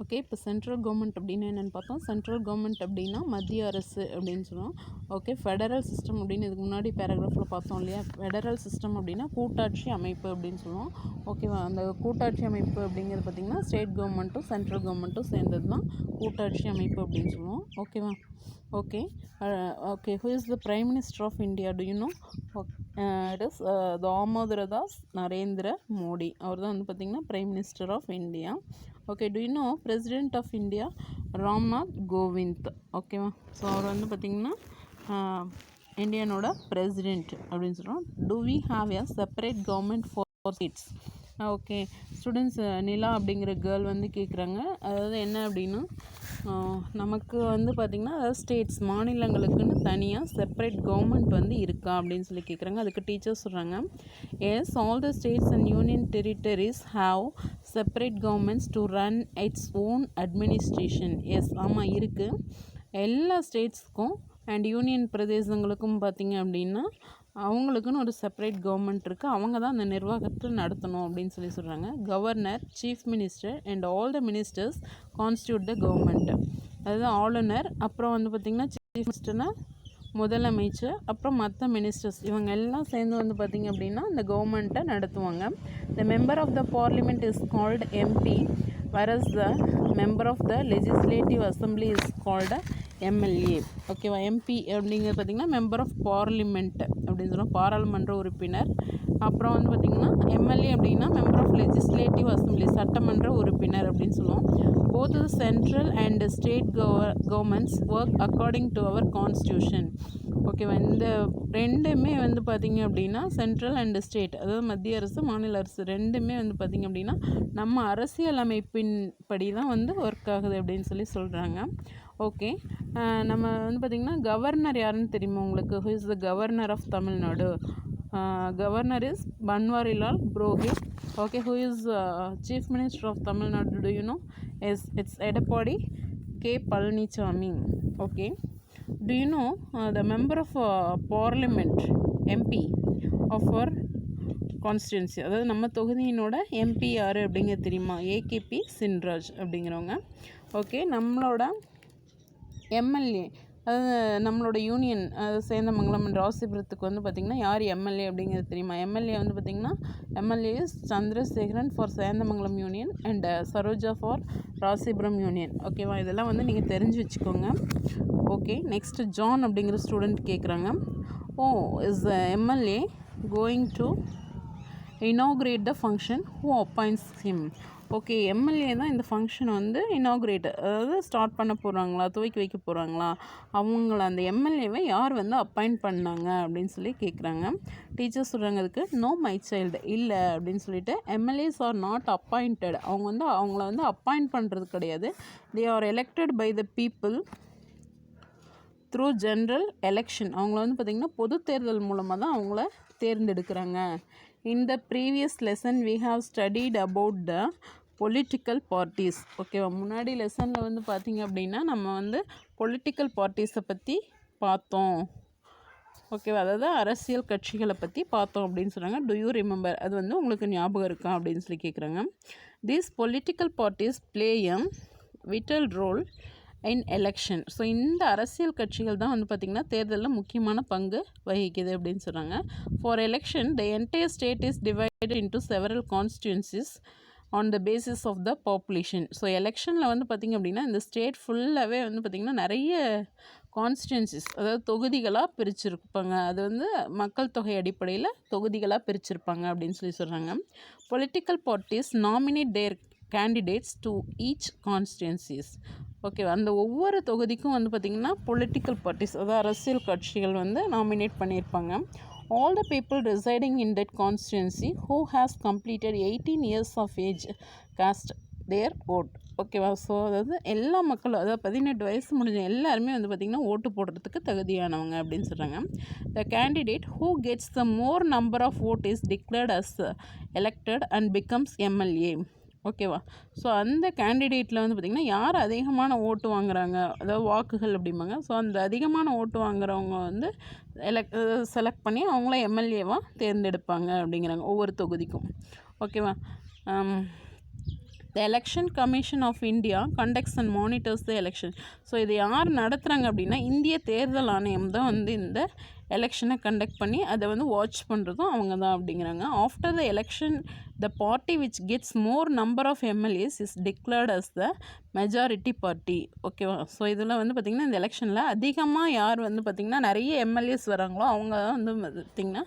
Okay. இப்போ central government அப்படின்னா என்னென்னு பார்த்தோம். சென்ட்ரல் கவர்மெண்ட் அப்படின்னா மத்திய அரசு அப்படின்னு சொல்லுவோம். ஓகே. ஃபெடரல் சிஸ்டம் அப்படின்னு இதுக்கு முன்னாடி பேராகிராஃபில் பார்த்தோம் இல்லையா. ஃபெடரல் சிஸ்டம் அப்படின்னா கூட்டாட்சி அமைப்பு அப்படின்னு சொல்லுவோம். ஓகேவா. அந்த கூட்டாட்சி அமைப்பு அப்படிங்கிறது பார்த்திங்கன்னா ஸ்டேட் கவர்மெண்ட்டும் சென்ட்ரல் கவர்மெண்ட்டும் சேர்ந்தது தான் கூட்டாட்சி அமைப்பு அப்படின்னு சொல்லுவோம். ஓகேவா. Okay. Okay. Who is the prime minister of India do you know? It is Damodar Das Narendra Modi. அவர் தான் வந்து பார்த்திங்கன்னா prime minister of India. Okay. Do you know president of India Ramnath Kovind. ஓகேவா. ஸோ அவர் வந்து பார்த்திங்கன்னா இந்தியனோட பிரசிடெண்ட் அப்படின்னு சொல்கிறோம். Do we have a separate government for states? Okay. Students Nila அப்படிங்கிற கேர்ள் வந்து கேட்குறாங்க. அதாவது என்ன அப்படின்னா நமக்கு வந்து பார்த்திங்கன்னா அதாவது ஸ்டேட்ஸ் மாநிலங்களுக்குன்னு தனியாக செப்பரேட் கவர்மெண்ட் வந்து இருக்கா அப்படின்னு சொல்லி கேட்குறாங்க. அதுக்கு டீச்சர்ஸ் சொல்கிறாங்க, yes all the states and union territories have separate governments to run its own administration. Yes, ஆமாம் இருக்குது. எல்லா ஸ்டேட்ஸ்க்கும் அண்ட் யூனியன் பிரதேசங்களுக்கும் பார்த்திங்க அப்படின்னா அவங்களுக்குன்னு ஒரு செப்பரேட் கவர்மெண்ட் இருக்குது. அவங்க தான் அந்த நிர்வாகத்தை நடத்தணும் அப்படின்னு சொல்லி சொல்கிறாங்க. Governor, chief minister and all the ministers constitute the government. அதுதான் ஆளுநர். அப்புறம் வந்து பார்த்திங்கன்னா சீஃப் மினிஸ்டர்னா முதலமைச்சர், அப்புறம் மற்ற மினிஸ்டர்ஸ் இவங்க எல்லாம் சேர்ந்து வந்து பார்த்திங்க அப்படின்னா இந்த கவர்மெண்ட்டை நடத்துவாங்க. The member of the parliament is called MP, whereas the member of the legislative assembly is called MLA. ஓகேவா. எம்பி அப்படிங்கிறது பார்த்திங்கன்னா மெம்பர் ஆஃப் பார்லிமெண்ட் அப்படின்னு சொல்லுவோம், பாராளுமன்ற உறுப்பினர். அப்புறம் வந்து பார்த்திங்கன்னா எம்எல்ஏ அப்படின்னா மெம்பர் ஆஃப் லெஜிஸ்லேட்டிவ் அசம்பிளி, சட்டமன்ற உறுப்பினர் அப்படின்னு சொல்லுவோம். Both central and state governments work according to our constitution. ஓகேவா. இந்த ரெண்டுமே வந்து பார்த்திங்க அப்படின்னா சென்ட்ரல் அண்ட் ஸ்டேட், அதாவது மத்திய அரசு மாநில அரசு ரெண்டுமே வந்து பார்த்திங்க அப்படின்னா நம்ம அரசியல் அமைப்பின் படி தான் வந்து ஒர்க் ஆகுது அப்படின்னு சொல்லி சொல்கிறாங்க. ஓகே. நம்ம வந்து பார்த்திங்கன்னா கவர்னர் யாருன்னு தெரியுமா உங்களுக்கு? Who is the governor of Tamil Nadu? Governor is Banwarilal Purohit. Okay. Who is chief minister of Tamil Nadu? Do you know? Yes, it's Edappadi K Palaniswami. Okay. Do you know the member of parliament MP of our constituency, அதாவது நம்ம தொகுதியினோட MP யார் அப்படிங்கிறது தெரியுமா? AKP Chinraj அப்படிங்கிறவங்க. Okay. நம்மளோட MLA, அதாவது நம்மளோட union Sendamangalam ராசிபுரத்துக்கு வந்து பார்த்திங்கன்னா யார் எம்எல்ஏ அப்படிங்கிறது தெரியுமா? எம்எல்ஏ வந்து பார்த்திங்கன்னா MLA Chandrasekaran for Sendamangalam union and Saroja for Rasipuram union. ஓகேவா. இதெல்லாம் வந்து நீங்கள் தெரிஞ்சு வச்சுக்கோங்க. ஓகே. நெக்ஸ்ட் ஜான் அப்படிங்கிற ஸ்டூடெண்ட் கேட்குறாங்க, who is MLA going to inaugurate the function, who appoints him? Okay. MLA தான் இந்த ஃபங்க்ஷனை வந்து இனாகுரேட், அதாவது ஸ்டார்ட் பண்ண போகிறாங்களா, துவக்கி வைக்க போகிறாங்களா, அவங்கள அந்த எம்எல்ஏவை யார் வந்து அப்பாயிண்ட் பண்ணாங்க அப்படின்னு சொல்லி கேட்குறாங்க. டீச்சர்ஸ் சொல்கிறாங்க அதுக்கு, நோ மை சைல்டு, இல்லை அப்படின்னு சொல்லிட்டு எம்எல்ஏஸ் ஆர் நாட் அப்பாயிண்டட். அவங்க வந்து அவங்கள வந்து அப்பாயிண்ட் பண்ணுறது கிடையாது. They are elected by the people through general election. அவங்கள வந்து பார்த்திங்கன்னா பொது தேர்தல் மூலமாக தான் அவங்கள தேர்ந்தெடுக்கிறாங்க. In the previous lesson we have studied about the political parties. ஓகேவா. முன்னாடி லெசனில் வந்து பார்த்திங்க அப்படின்னா நம்ம வந்து பொலிட்டிக்கல் பார்ட்டிஸை பற்றி பார்த்தோம். ஓகேவா. அதாவது அரசியல் கட்சிகளை பற்றி பார்த்தோம் அப்படின்னு சொல்கிறாங்க. Do you remember? அது வந்து உங்களுக்கு ஞாபகம் இருக்கா அப்படின்னு சொல்லி கேட்குறாங்க. These political parties play a vital role in election. So இந்த அரசியல் கட்சிகள் தான் வந்து பார்த்திங்கன்னா தேர்தலில் முக்கியமான பங்கு வகிக்குது அப்படின்னு சொல்கிறாங்க. For election the entire state is divided into several constituencies on the basis of the population. So எலெக்ஷனில் வந்து பார்த்திங்க அப்படின்னா இந்த ஸ்டேட் ஃபுல்லாகவே வந்து பார்த்திங்கன்னா நிறைய கான்ஸ்டிடுவன்சிஸ், அதாவது தொகுதிகளாக பிரிச்சிருப்பாங்க. அது வந்து மக்கள் தொகை அடிப்படையில் தொகுதிகளாக பிரிச்சிருப்பாங்க அப்படின்னு சொல்லி சொல்கிறாங்க. Political parties nominate their candidates to each constituencies. Okay. அந்த ஒவ்வொரு தொகுதிக்கும் வந்து பார்த்திங்கன்னா பொலிட்டிக்கல் பார்ட்டிஸ், அதாவது அரசியல் கட்சிகள் வந்து நாமினேட் பண்ணியிருப்பாங்க. All the people residing in that constituency who has completed 18 years of age cast their vote. ஓகேவா. ஸோ அதாவது எல்லா மக்களும், அதாவது 18 வயசு முடிஞ்ச எல்லாருமே வந்து பார்த்திங்கன்னா ஓட்டு போடுறதுக்கு தகுதியானவங்க அப்படின்னு சொல்கிறாங்க. The candidate who gets the more number of vote is declared as elected and becomes MLA. ஓகேவா. ஸோ அந்த கேண்டிடேட்டில் வந்து பார்த்திங்கன்னா யார் அதிகமான ஓட்டு வாங்குகிறாங்க, அதாவது வாக்குகள் அப்படிம்பாங்க. ஸோ அந்த அதிகமான ஓட்டு வாங்குறவங்க வந்து செலக்ட் பண்ணி அவங்கள எம்எல்ஏவாக தேர்ந்தெடுப்பாங்க அப்படிங்கிறாங்க ஒவ்வொரு தொகுதிக்கும். ஓகேவா. The election commission of India conducts and monitors the election. So இதை யார் நடத்துகிறாங்க அப்படின்னா இந்திய தேர்தல் ஆணையம் தான் வந்து இந்த எலெக்ஷனை கண்டக்ட் பண்ணி அதை வந்து வாட்ச் பண்ணுறதும் அவங்க தான் அப்படிங்கிறாங்க. After the election the party which gets more number of MLAs is declared as the majority party. ஓகேவா? ஸோ இதில் வந்து பார்த்திங்கன்னா இந்த எலெக்ஷனில் அதிகமாக யார் வந்து பார்த்திங்கன்னா நிறைய எம்எல்ஏஸ் வராங்களோ அவங்க தான் வந்து பார்த்திங்கன்னா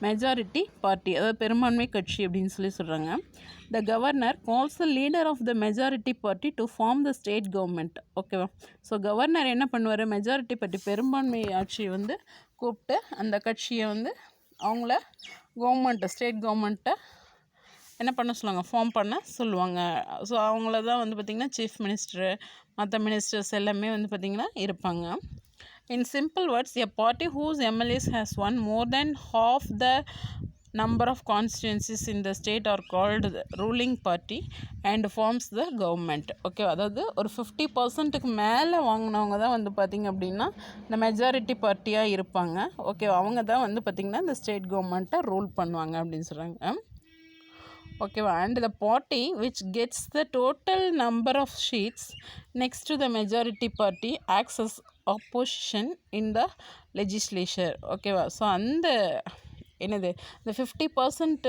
மெஜாரிட்டி பார்ட்டி, அதாவது பெரும்பான்மை கட்சி அப்படின்னு சொல்கிறாங்க. The governor calls the leader of the majority party to form the state government. ஓகேவா? ஸோ கவர்னர் என்ன பண்ணுவார், மெஜாரிட்டி பார்ட்டி பெரும்பான்மை ஆட்சியை வந்து கூப்பிட்டு அந்த கட்சியை வந்து அவங்கள கவர்மெண்ட்டை ஸ்டேட் கவர்மெண்ட்டை என்ன பண்ண சொல்லுவாங்க, ஃபார்ம் பண்ண சொல்லுவாங்க. ஸோ அவங்கள தான் வந்து பார்த்திங்கன்னா சீஃப் மினிஸ்டரு மற்ற மினிஸ்டர்ஸ் எல்லாமே வந்து பார்த்திங்கன்னா இருப்பாங்க. In simple words, a party whose MLAs has one more then half the number of constituencies in the state are called the ruling party and forms the government. Okay, அதாவது ஒரு 50%க்கு மேலே வாங்கினவங்க தான் வந்து பார்த்திங்க அப்படின்னா இந்த மெஜாரிட்டி பார்ட்டியாக இருப்பாங்க. ஓகே, அவங்க தான் வந்து பார்த்திங்கன்னா இந்த ஸ்டேட் கவர்மெண்ட்டை ரூல் பண்ணுவாங்க அப்படின்னு சொல்கிறாங்க. ஓகேவா? And the party which gets the total number of seats next to the majority party acts as opposition in the legislature. ஓகேவா? ஸோ அந்த என்னது இந்த 50%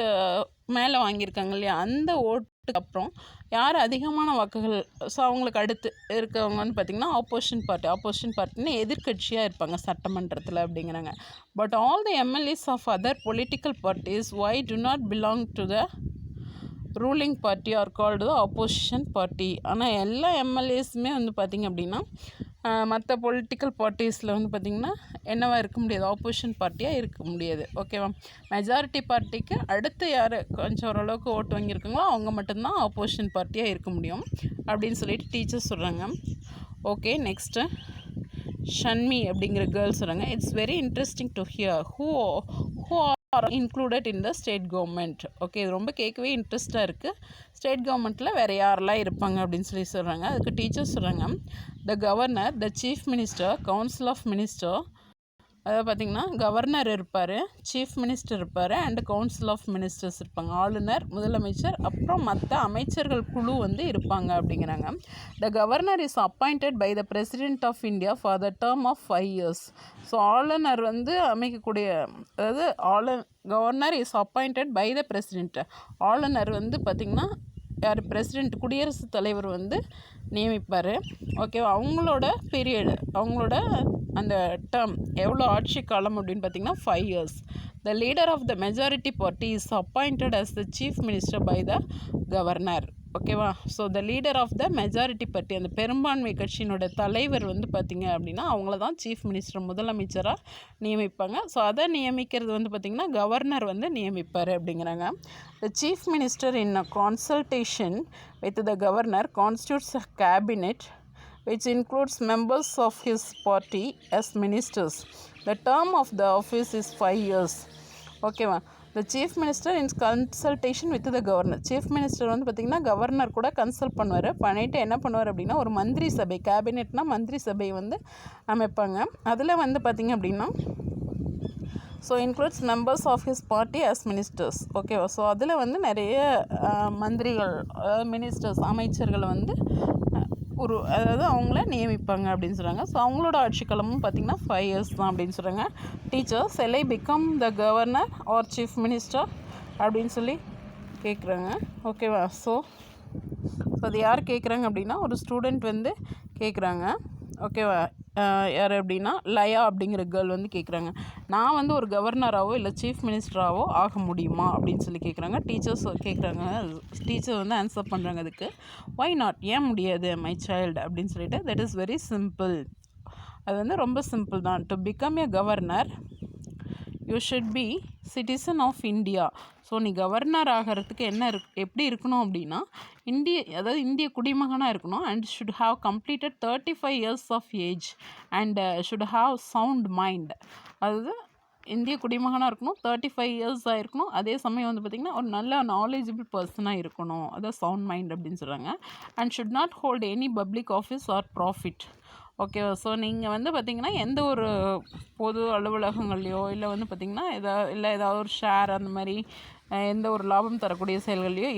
மேலே வாங்கியிருக்காங்க இல்லையா, அந்த ஓட்டுக்கு அப்புறம் யார் அதிகமான வாக்குகள், ஸோ அவங்களுக்கு அடுத்து இருக்கவங்க வந்து பார்த்திங்கன்னா ஆப்போசிஷன் பார்ட்டின்னு எதிர்கட்சியாக இருப்பாங்க சட்டமன்றத்தில் அப்படிங்கிறாங்க. But all the MLAs of other political parties why do not belong to the ruling party are called the opposition party. ஆனால் எல்லா எம்எல்ஏஸுமே வந்து பார்த்திங்க அப்படின்னா மற்ற பொலிட்டிக்கல் பார்ட்டிஸில் வந்து பார்த்திங்கன்னா என்னவா இருக்க முடியாது, ஆப்போசிஷன் பார்ட்டியாக இருக்க முடியாது. ஓகேவா? மெஜாரிட்டி பார்ட்டிக்கு அடுத்து யார் கொஞ்சம் ஓரளவுக்கு ஓட்டு வாங்கியிருக்காங்களோ அவங்க மட்டும்தான் ஆப்போசிஷன் பார்ட்டியாக இருக்க முடியும் அப்படின்னு சொல்லிட்டு டீச்சர்ஸ் சொல்கிறாங்க. ஓகே, நெக்ஸ்ட்டு ஷன்மி அப்படிங்கிற கேர்ள்ஸ் சொல்கிறாங்க. It's very interesting to hear who are included in the state government. Okay, இது ரொம்ப கேட்கவே இன்ட்ரெஸ்ட்டாக இருக்குது. ஸ்டேட் கவர்மெண்ட்டில் வேறு யாரெல்லாம் இருப்பாங்க அப்படின்னு சொல்கிறாங்க. அதுக்கு டீச்சர்ஸ் சொல்கிறாங்க, the governor, the chief minister, council of minister, அதாவது பார்த்திங்கன்னா கவர்னர் இருப்பார், சீஃப் மினிஸ்டர் இருப்பார், அண்டு கவுன்சில் ஆஃப் மினிஸ்டர்ஸ் இருப்பாங்க, ஆளுநர், முதலமைச்சர், அப்புறம் மற்ற அமைச்சர்கள் குழு வந்து இருப்பாங்க அப்படிங்கிறாங்க. The governor is appointed by the president of India for the term of 5 years. So ஆளுநர் வந்து அமைக்கக்கூடிய, அதாவது governor is appointed by the president. ஆளுநர் வந்து பார்த்திங்கன்னா யார், பிரசிடெண்ட், குடியரசுத் தலைவர் வந்து நியமிப்பார். ஓகேவா? அவங்களோட பீரியடு, அவங்களோட அந்த டேர்ம் எவ்வளோ ஆட்சி காலம் அப்படின்னு பார்த்திங்கன்னா 5 years. The leader of the majority party is appointed as the chief minister by the governor. ஓகேவா? So the leader of the majority party, அந்த பெரும்பான்மை கட்சியினோட தலைவர் வந்து பார்த்திங்க அப்படின்னா அவங்கள தான் சீஃப் மினிஸ்டர், முதலமைச்சராக நியமிப்பாங்க. ஸோ அதை நியமிக்கிறது வந்து பார்த்திங்கன்னா கவர்னர் வந்து நியமிப்பார் அப்படிங்கிறாங்க. த chief minister in a consultation with the governor constitutes a cabinet which includes members of his party as ministers. The term of the office is 5 years. ஓகேவா? த chief minister in consultation with the governor. Chief minister வந்து பார்த்திங்கன்னா governor கூட consult பண்ணுவார். பண்ணிவிட்டு என்ன பண்ணுவார் அப்படின்னா ஒரு மந்திரி சபை, கேபினெட்னா மந்திரி சபை வந்து அமைப்பாங்க. அதில் வந்து பார்த்திங்க அப்படின்னா so includes members of his party as ministers. ஓகேவா? ஸோ அதில் வந்து நிறைய மந்திரிகள், மினிஸ்டர்ஸ், அமைச்சர்களை வந்து அதாவது அவங்கள நியமிப்பாங்க அப்படின்னு சொல்கிறாங்க. ஸோ அவங்களோட ஆட்சிக்காலமும் பார்த்திங்கன்னா 5 years தான் அப்படின்னு சொல்கிறாங்க. Teachers LI become the governor or chief minister அப்படின்னு சொல்லி கேட்குறாங்க. ஓகேவா? ஸோ அது யார் கேட்குறாங்க அப்படின்னா ஒரு ஸ்டூடெண்ட் வந்து கேட்குறாங்க. ஓகேவா? யார் அப்படின்னா லயா அப்படிங்கிற கேர்ள் வந்து கேட்குறாங்க, நான் வந்து ஒரு கவர்னராகவோ இல்லை சீஃப் மினிஸ்டராகவோ ஆக முடியுமா அப்படின்னு சொல்லி கேட்குறாங்க. டீச்சர்ஸ் கேட்குறாங்க, டீச்சர் வந்து ஆன்சர் பண்ணுறாங்க அதுக்கு, ஒய் நாட், ஏன் முடியாது மை சைல்டு அப்படின்னு சொல்லிட்டு. தட் இஸ் வெரி சிம்பிள், அது வந்து ரொம்ப சிம்பிள் தான். To become a governor you should be citizen of India. So நீ கவர்னர் ஆகிறதுக்கு எப்படி இருக்கணும் அப்படின்னா அதாவது இந்திய குடிமகனாக இருக்கணும். And should have completed 35 years of age and should have sound mind. அதாவது இந்திய குடிமகனாக இருக்கணும், 35 years இருக்கணும், அதே சமயம் வந்து பார்த்திங்கன்னா ஒரு நல்ல நாலேஜபிள் பர்சனாக இருக்கணும், அதான் சவுண்ட் மைண்ட் அப்படின்னு சொல்கிறாங்க. And should not hold any public office R profit. ஓகேவா? ஸோ நீங்கள் வந்து பார்த்திங்கன்னா எந்த ஒரு பொது அலுவலகங்கள்லையோ இல்லை வந்து பார்த்திங்கன்னா ஏதாவது ஒரு ஷேர் அந்த மாதிரி எந்த ஒரு லாபம் தரக்கூடிய செயல்கள்லையும்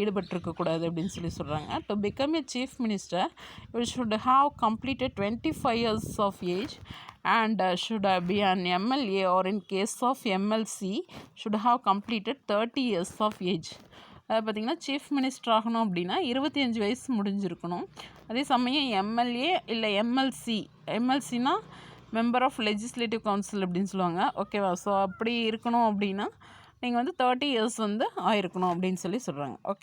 ஈடுபட்டிருக்கக்கூடாது அப்படின்னு சொல்கிறாங்க. To become a chief minister you should have completed 25 years of age and should be an MLA or in case of MLC should have completed 30 years of age. அது பார்த்திங்கன்னா சீஃப் மினிஸ்டர் ஆகணும் அப்படின்னா 25 வயசு முடிஞ்சிருக்கணும். அதே சமயம் எம்எல்ஏ இல்லை எம்எல்சினா member of legislative council அப்படின்னு சொல்லுவாங்க. ஓகேவா? ஸோ அப்படி இருக்கணும் அப்படின்னா நீங்கள் 30 years ஆயிருக்கணும் அப்படின்னு சொல்கிறாங்க. ஓகே.